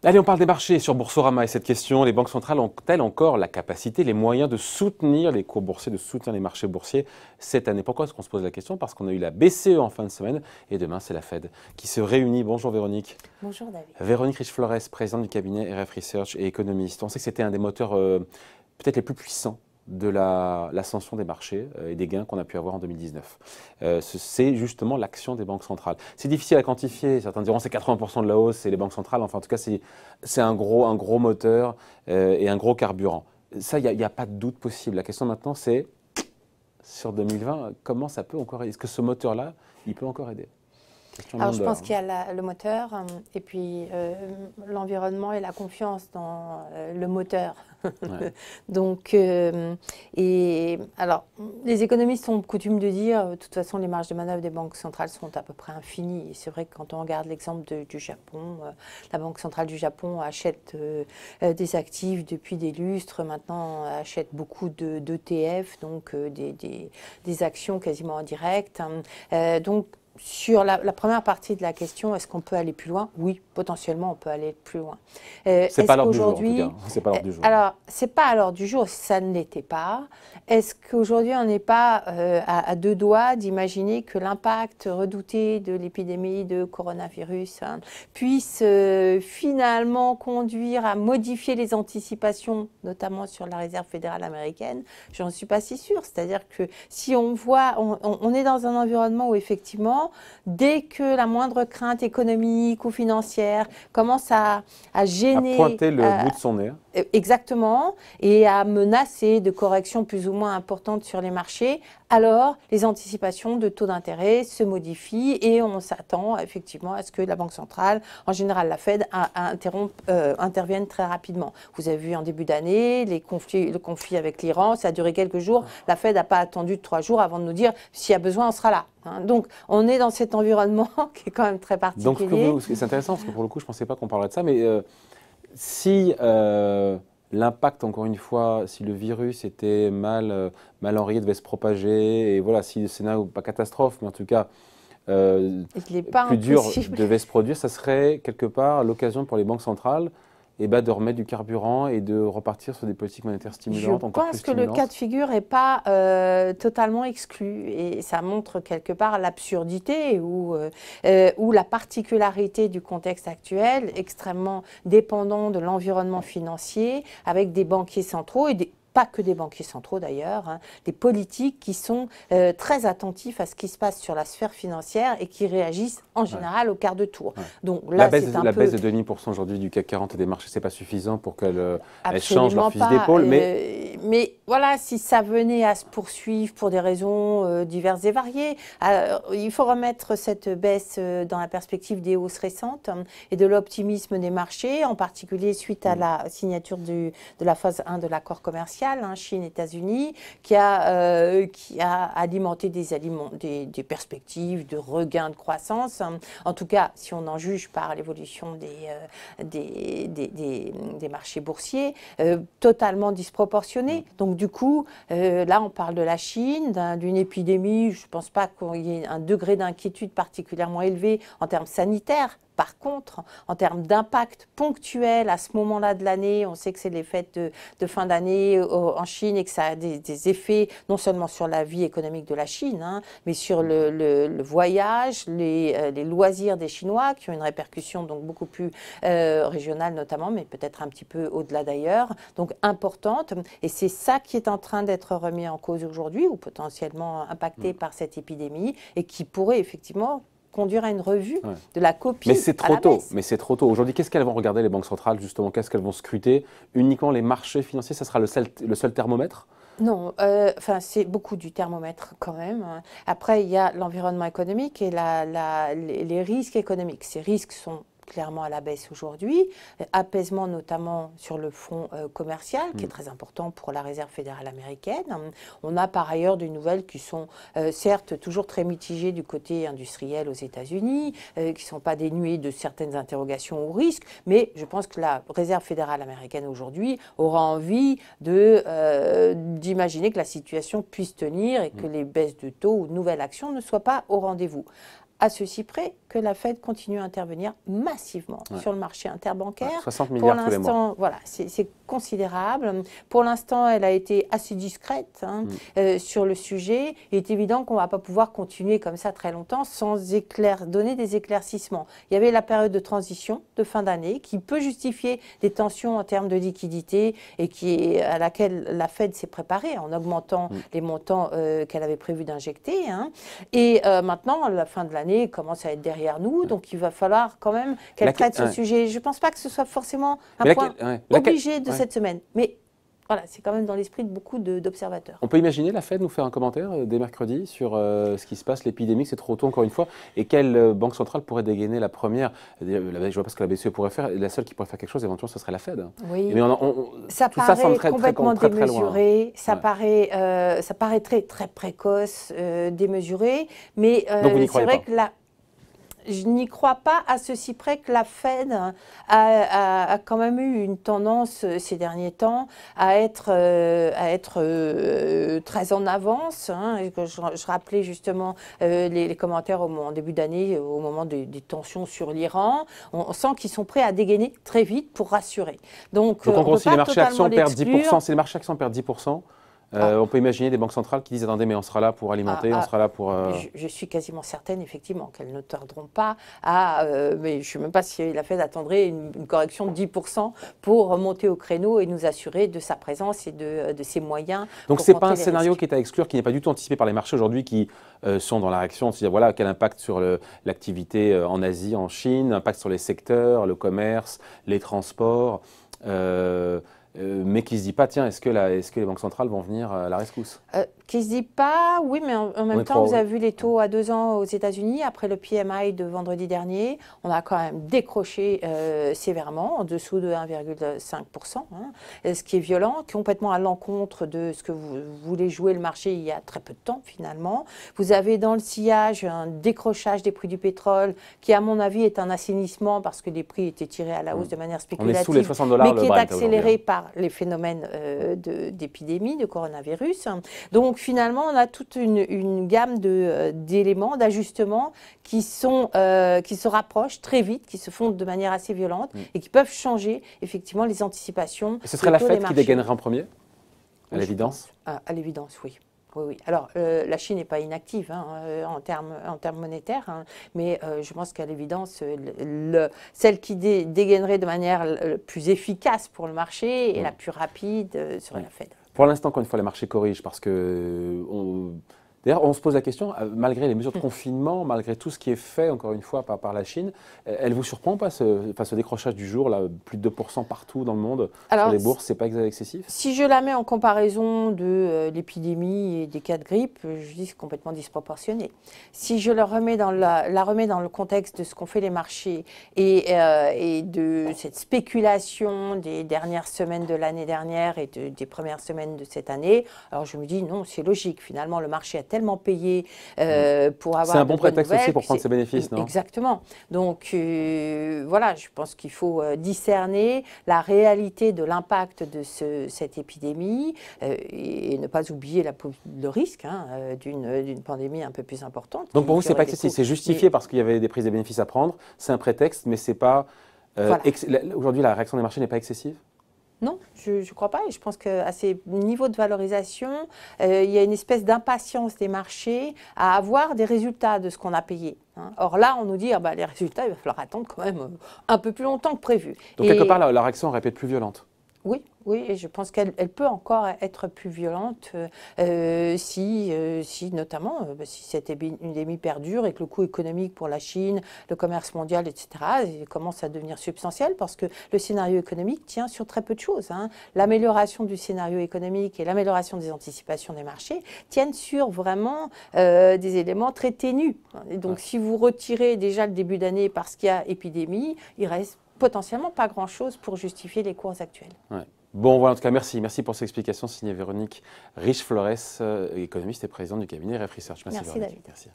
Allez, on parle des marchés sur Boursorama et cette question, les banques centrales ont-elles encore la capacité, les moyens de soutenir les cours boursiers, de soutenir les marchés boursiers cette année? Pourquoi est-ce qu'on se pose la question? Parce qu'on a eu la BCE en fin de semaine et demain c'est la Fed qui se réunit. Bonjour Véronique. Bonjour David. Véronique Riche-Flores, présidente du cabinet RF Research et économiste. On sait que c'était un des moteurs peut-être les plus puissants de l'ascension des marchés et des gains qu'on a pu avoir en 2019. C'est justement l'action des banques centrales. C'est difficile à quantifier, certains diront c'est 80% de la hausse, c'est les banques centrales, enfin en tout cas c'est un gros moteur et un gros carburant. Ça, il n'y a pas de doute possible. La question maintenant c'est, sur 2020, comment ça peut encore aider? Est-ce que ce moteur-là, il peut encore aider? Alors je pense qu'il y a le moteur et puis l'environnement et la confiance dans le moteur. Ouais. Donc, alors, les économistes ont coutume de dire, de toute façon, les marges de manœuvre des banques centrales sont à peu près infinies. Et c'est vrai que quand on regarde l'exemple du Japon, la Banque centrale du Japon achète des actifs depuis des lustres, maintenant achète beaucoup d'ETF, donc des actions quasiment en direct. Donc, sur la première partie de la question, est-ce qu'on peut aller plus loin? Oui, potentiellement, on peut aller plus loin. C'est pas à l'ordre du jour, en tout cas. C'est pas à l'ordre du jour. Alors, c'est pas à l'ordre du jour, ça ne l'était pas. Est-ce qu'aujourd'hui, on n'est pas à deux doigts d'imaginer que l'impact redouté de l'épidémie de coronavirus puisse finalement conduire à modifier les anticipations, notamment sur la Réserve fédérale américaine? Je n'en suis pas si sûre. C'est-à-dire que si on voit, on est dans un environnement où effectivement, dès que la moindre crainte économique ou financière commence à gêner… À pointer le bout de son nez. Exactement, et à menacer de corrections plus ou moins importantes sur les marchés, alors les anticipations de taux d'intérêt se modifient et on s'attend effectivement à ce que la Banque centrale, en général la Fed, intervienne très rapidement. Vous avez vu en début d'année, le conflit avec l'Iran, ça a duré quelques jours. La Fed n'a pas attendu 3 jours avant de nous dire s'il y a besoin, on sera là. Donc, on est dans cet environnement qui est quand même très particulier. Donc, c'est intéressant parce que pour le coup, je ne pensais pas qu'on parlerait de ça, mais si l'impact, encore une fois, si le virus était mal enrayé, devait se propager, et voilà, si le scénario, pas catastrophe, mais en tout cas plus dur devait se produire, ça serait quelque part l'occasion pour les banques centrales de remettre du carburant et de repartir sur des politiques monétaires stimulantes, encore plus stimulantes. Je pense que le cas de figure n'est pas totalement exclu et ça montre quelque part l'absurdité ou la particularité du contexte actuel, extrêmement dépendant de l'environnement financier, avec des banquiers centraux et pas que des banquiers centraux d'ailleurs, des politiques qui sont très attentifs à ce qui se passe sur la sphère financière et qui réagissent en général au quart de tour. Donc là, la baisse de 2,5% aujourd'hui du CAC 40 et des marchés, c'est pas suffisant pour qu'elles changent leur fusil d'épaule. Mais voilà, si ça venait à se poursuivre pour des raisons diverses et variées, il faut remettre cette baisse dans la perspective des hausses récentes et de l'optimisme des marchés, en particulier suite à la signature de la phase 1 de l'accord commercial. Chine, États-Unis, qui a alimenté des perspectives de regain de croissance. En tout cas, si on en juge par l'évolution des marchés boursiers, totalement disproportionnée. Donc du coup, là, on parle de la Chine, d'une épidémie. Je ne pense pas qu'il y ait un degré d'inquiétude particulièrement élevé en termes sanitaires. Par contre, en termes d'impact ponctuel à ce moment-là de l'année, on sait que c'est les fêtes de fin d'année en Chine et que ça a des effets non seulement sur la vie économique de la Chine, mais sur le voyage, les loisirs des Chinois qui ont une répercussion donc beaucoup plus régionale notamment, mais peut-être un petit peu au-delà d'ailleurs, donc importante. Et c'est ça qui est en train d'être remis en cause aujourd'hui ou potentiellement impacté par cette épidémie et qui pourrait effectivement conduire à une revue de la copie. Mais c'est trop tôt. Mais c'est trop tôt. Aujourd'hui, qu'est-ce qu'elles vont regarder les banques centrales justement? Qu'est-ce qu'elles vont scruter? Uniquement les marchés financiers, ça sera le seul thermomètre? Non, c'est beaucoup du thermomètre quand même. Après, il y a l'environnement économique et les risques économiques. Ces risques sont clairement à la baisse aujourd'hui. Apaisement notamment sur le front commercial, qui est très important pour la Réserve fédérale américaine. On a par ailleurs des nouvelles qui sont certes toujours très mitigées du côté industriel aux États-Unis, qui ne sont pas dénuées de certaines interrogations ou risques, mais je pense que la Réserve fédérale américaine aujourd'hui aura envie d'imaginer que la situation puisse tenir et que les baisses de taux ou de nouvelles actions ne soient pas au rendez-vous. À ceci près que la Fed continue à intervenir massivement sur le marché interbancaire. 60 milliards tous les mois. Voilà, c'est considérable. Pour l'instant, elle a été assez discrète sur le sujet. Il est évident qu'on ne va pas pouvoir continuer comme ça très longtemps sans donner des éclaircissements. Il y avait la période de transition de fin d'année qui peut justifier des tensions en termes de liquidité et à laquelle la Fed s'est préparée en augmentant les montants qu'elle avait prévu d'injecter. Et maintenant, la fin de l'année commence à être derrière nous, donc il va falloir quand même qu'elle traite ce sujet. Je ne pense pas que ce soit forcément un point obligé de cette semaine, mais voilà, c'est quand même dans l'esprit de beaucoup d'observateurs. On peut imaginer la Fed nous faire un commentaire dès mercredi sur ce qui se passe, l'épidémie, c'est trop tôt encore une fois, et quelle banque centrale pourrait dégainer la première? Je vois pas ce que la BCE pourrait faire, la seule qui pourrait faire quelque chose éventuellement ce serait la Fed. Oui, mais ça paraît complètement démesuré, ça paraît très précoce, démesuré, mais c'est vrai que je n'y crois pas à ceci près que la Fed a quand même eu une tendance ces derniers temps à être très en avance. Je rappelais justement les commentaires en début d'année, au moment des tensions sur l'Iran. On sent qu'ils sont prêts à dégainer très vite pour rassurer. Donc en gros, si les marchés actions perdent 10%, si les marchés actions perdent 10%, on peut imaginer des banques centrales qui disent attendez, mais on sera là pour alimenter, on sera là pour. Je suis quasiment certaine, effectivement, qu'elles ne tarderont pas mais je ne sais même pas si la Fed attendrait une correction de 10% pour remonter au créneau et nous assurer de sa présence et de ses moyens. Donc ce n'est pas un scénario qui est à exclure, qui n'est pas du tout anticipé par les marchés aujourd'hui, qui sont dans la réaction, c'est-à-dire voilà quel impact sur l'activité en Asie, en Chine, impact sur les secteurs, le commerce, les transports. Mais qui ne se dit pas, tiens, est-ce que les banques centrales vont venir à la rescousse? Qui ne se dit pas, oui, mais en même temps, vous avez vu les taux à 2 ans aux États-Unis, après le PMI de vendredi dernier, on a quand même décroché sévèrement, en dessous de 1,5%, ce qui est violent, complètement à l'encontre de ce que vous voulez jouer le marché il y a très peu de temps, finalement. Vous avez dans le sillage un décrochage des prix du pétrole, qui, à mon avis, est un assainissement, parce que les prix étaient tirés à la hausse de manière spéculative, on est sous les $60 mais qui est accéléré par les phénomènes d'épidémie, de coronavirus. Donc finalement, on a toute une gamme d'éléments, d'ajustements qui se rapprochent très vite, qui se font de manière assez violente et qui peuvent changer effectivement les anticipations. Et ce serait la Fed qui dégainerait en premier, à l'évidence? À l'évidence, oui. Oui. Alors, la Chine n'est pas inactive en termes monétaires, mais je pense qu'à l'évidence, celle qui dégainerait de manière plus efficace pour le marché et la plus rapide serait la Fed. Pour l'instant, encore une fois, les marchés corrigent parce que d'ailleurs, on se pose la question, malgré les mesures de confinement, malgré tout ce qui est fait, encore une fois, par la Chine, elle vous surprend pas ce décrochage du jour, là, plus de 2% partout dans le monde? Alors, sur les bourses, c'est pas excessif? Si je la mets en comparaison de l'épidémie et des cas de grippe, je dis que c'est complètement disproportionné. Si je la remets dans le contexte de ce qu'ont fait les marchés et de cette spéculation des dernières semaines de l'année dernière et des premières semaines de cette année, alors je me dis non, c'est logique. Finalement, le marché a tellement payé pour avoir. C'est un bon prétexte aussi pour prendre ses bénéfices, non? Exactement. Donc voilà, je pense qu'il faut discerner la réalité de l'impact de cette épidémie et ne pas oublier le risque d'une pandémie un peu plus importante. Donc pour vous, c'est pas excessif, c'est justifié parce qu'il y avait des prises de bénéfices à prendre. C'est un prétexte, mais c'est pas. Voilà. Aujourd'hui, la réaction des marchés n'est pas excessive? Non, je ne crois pas. Et je pense qu'à ces niveaux de valorisation, il y a une espèce d'impatience des marchés à avoir des résultats de ce qu'on a payé. Or là, on nous dit les résultats, il va falloir attendre quand même un peu plus longtemps que prévu. Donc quelque part, la réaction aurait pu être plus violente? Oui, oui, et je pense qu'elle peut encore être plus violente si notamment, si cette épidémie perdure et que le coût économique pour la Chine, le commerce mondial, etc., commence à devenir substantiel parce que le scénario économique tient sur très peu de choses. Hein. L'amélioration du scénario économique et l'amélioration des anticipations des marchés tiennent sur vraiment des éléments très ténus. Et donc, si vous retirez déjà le début d'année parce qu'il y a épidémie, il reste potentiellement pas grand-chose pour justifier les cours actuels. Ouais. Bon, voilà, en tout cas, merci. Merci pour cette explication, signée Véronique Riche-Flores, économiste et présidente du cabinet RF Research. Merci Merci Véronique. David. Merci.